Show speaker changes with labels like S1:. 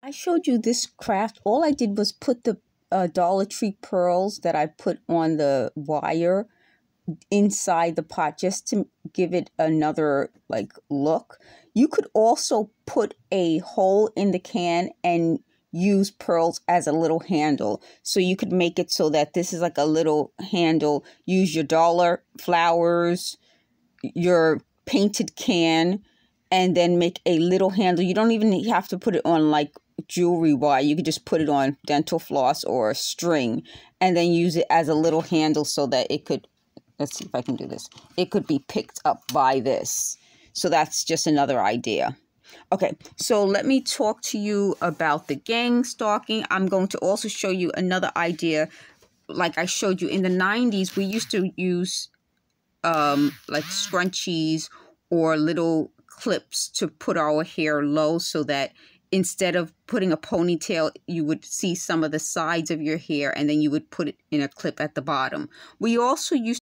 S1: I showed you this craft. All I did was put the Dollar Tree pearls that I put on the wire inside the pot just to give it another like look. You could also put a hole in the can and use pearls as a little handle. So you could make it so that this is like a little handle. Use your dollar flowers, your painted can, and then make a little handle. You don't even have to put it on like jewelry wire. You could just put it on dental floss or a string and then use it as a little handle so that it could, let's see if I can do this, it could be picked up by this. So that's just another idea. Okay, so let me talk to you about the gang stocking. I'm going to also show you another idea. Like I showed you in the 90s, we used to use like scrunchies or little clips to put our hair low so that instead of putting a ponytail, you would see some of the sides of your hair and then you would put it in a clip at the bottom. We also used